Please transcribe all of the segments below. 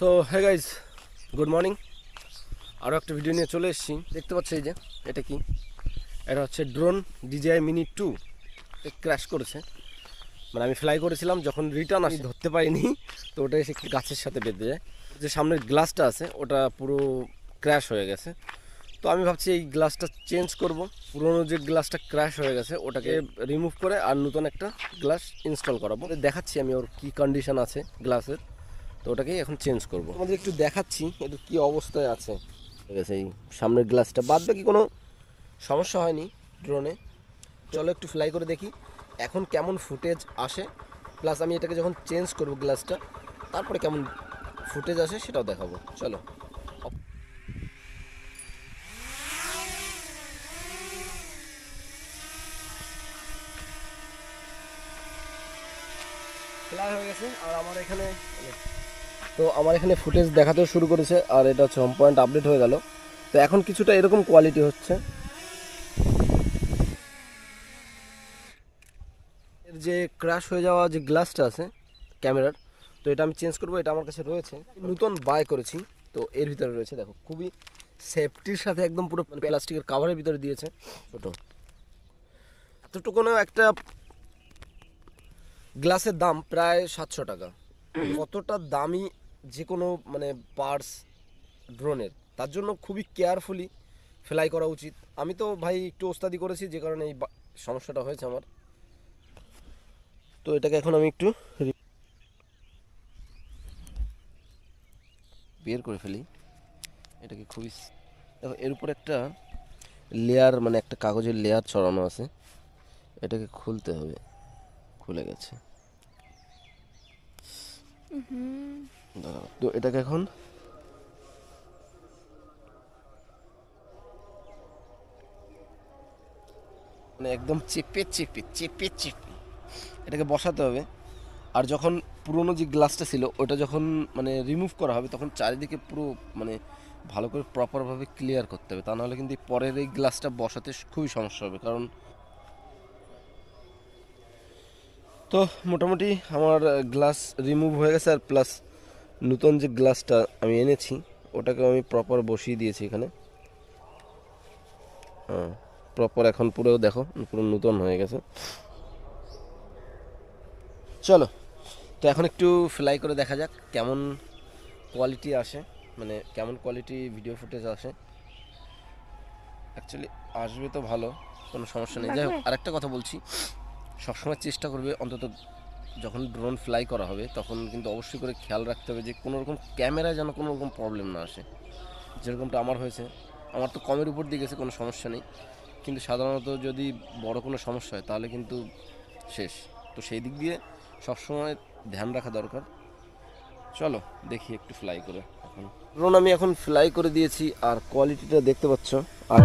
So hey guys, good morning. আরও একটা video নিয়ে চলে এসেছি। দেখতে পাচ্ছি এই যে এটা কি, এটা হচ্ছে ড্রোন DJI Mini 2। ক্র্যাশ করেছে, মানে আমি ফ্লাই করেছিলাম, যখন রিটার্ন আসি ধরতে পারিনি, তো ওটা এসে গাছের সাথে বেঁধে যায়। যে সামনের গ্লাসটা আছে ওটা পুরো ক্র্যাশ হয়ে গেছে। তো আমি ভাবছি এই গ্লাসটা চেঞ্জ করব। পুরোনো যে গ্লাসটা ক্র্যাশ হয়ে গেছে ওটাকে রিমুভ করে আর নতুন একটা গ্লাস ইনস্টল করাবো। দেখাচ্ছি আমি ওর কী কন্ডিশন আছে গ্লাসের, তো ওটাকেই এখন চেঞ্জ করব। তোমাদের একটু দেখাচ্ছি এটা কী অবস্থায় আছে। ঠিক আছে, এই সামনের গ্লাসটা বাদ বাকি কোনো সমস্যা হয়নি ড্রোনে। চলো একটু ফ্লাই করে দেখি এখন কেমন ফুটেজ আসে, প্লাস আমি এটাকে যখন চেঞ্জ করব গ্লাসটা তারপরে কেমন ফুটেজ আসে সেটাও দেখাবো। চলো। ফ্লাই হয়ে গেছে আর আমার এখানে ফুটেজ দেখাতেও শুরু করেছে, আর এটা হচ্ছে হোম পয়েন্ট আপডেট হয়ে গেল। তো এখন কিছুটা এরকম কোয়ালিটি হচ্ছে। এর যে ক্র্যাশ হয়ে যাওয়া যে গ্লাসটা আছে ক্যামেরার, তো এটা আমি চেঞ্জ করবো। এটা আমার কাছে রয়েছে, নতুন বাই করেছি। তো এর ভিতরে রয়েছে, দেখো খুবই সেফটির সাথে একদম পুরো প্লাস্টিকের কাভারের ভিতরে দিয়েছে। ছোটো এতটুকুনও একটা গ্লাসের দাম প্রায় 700 টাকা। কতটা দামি যে কোনো মানে পার্টস ড্রোনের, তার জন্য খুবই কেয়ারফুলি ফ্লাই করা উচিত। আমি তো ভাই একটু ওস্তাদি করেছি, যে কারণে এই সমস্যাটা হয়েছে আমার। তো এটাকে এখন আমি একটু বের করে ফেলি। এটাকে খুবই দেখো, এর উপর একটা লেয়ার, মানে একটা কাগজের লেয়ার ছড়ানো আছে। এটাকে খুলতে হবে। খুলে গেছে। তো এটাকে এখন মানে একদম চেপে চেপে চেপে চেপে এটাকে বসাতে হবে। আর যখন পুরোনো যে গ্লাসটা ছিল ওটা যখন মানে রিমুভ করা হবে, তখন চারিদিকে পুরো মানে ভালো করে প্রপারভাবে ক্লিয়ার করতে হবে, তা নাহলে কিন্তু পরের এই গ্লাসটা বসাতে খুবই সমস্যা হবে। কারণ তো মোটামুটি আমার গ্লাস রিমুভ হয়ে গেছে, আর প্লাস নতুন যে গ্লাসটা আমি এনেছি ওটাকে আমি প্রপার বসিয়ে দিয়েছি এখানে। হ্যাঁ, প্রপার এখন পুরো দেখো পুরো নতুন হয়ে গেছে। চলো, তো এখন একটু ফ্লাই করে দেখা যাক কেমন কোয়ালিটি আসে, মানে কেমন কোয়ালিটি ভিডিও ফুটেজ আসে। অ্যাকচুয়ালি আসবে তো ভালো, কোনো সমস্যা নেই। যাই হোক, আরেকটা কথা বলছি, সবসময় চেষ্টা করবে অন্তত যখন ড্রোন ফ্লাই করা হবে তখন কিন্তু অবশ্যই করে খেয়াল রাখতে হবে যে কোনো রকম ক্যামেরায় যেন কোনো রকম প্রবলেম না আসে। যেরকমটা আমার হয়েছে, আমার তো কমের উপর দিয়ে গেছে, কোনো সমস্যা নেই, কিন্তু সাধারণত যদি বড় কোনো সমস্যা হয় তাহলে কিন্তু শেষ। তো সেই দিক দিয়ে সবসময় ধ্যান রাখা দরকার। চলো দেখি একটু ফ্লাই করে। এখন ড্রোন আমি এখন ফ্লাই করে দিয়েছি, আর কোয়ালিটিটা দেখতে পাচ্ছ। আর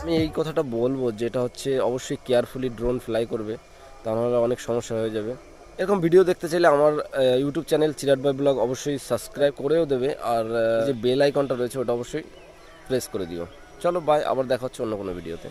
আমি এই কথাটা বলবো, যেটা হচ্ছে অবশ্যই কেয়ারফুলি ড্রোন ফ্লাই করবে, তা নাহলে অনেক সমস্যা হয়ে যাবে। এরকম ভিডিও দেখতে চাইলে আমার ইউটিউব চ্যানেল চিরাট বাই ব্লগ অবশ্যই সাবস্ক্রাইব করেও দেবে, আর যে বেল আইকনটা রয়েছে ওটা অবশ্যই প্রেস করে দিও। চলো বাই, আবার দেখা হচ্ছে অন্য কোনো ভিডিওতে।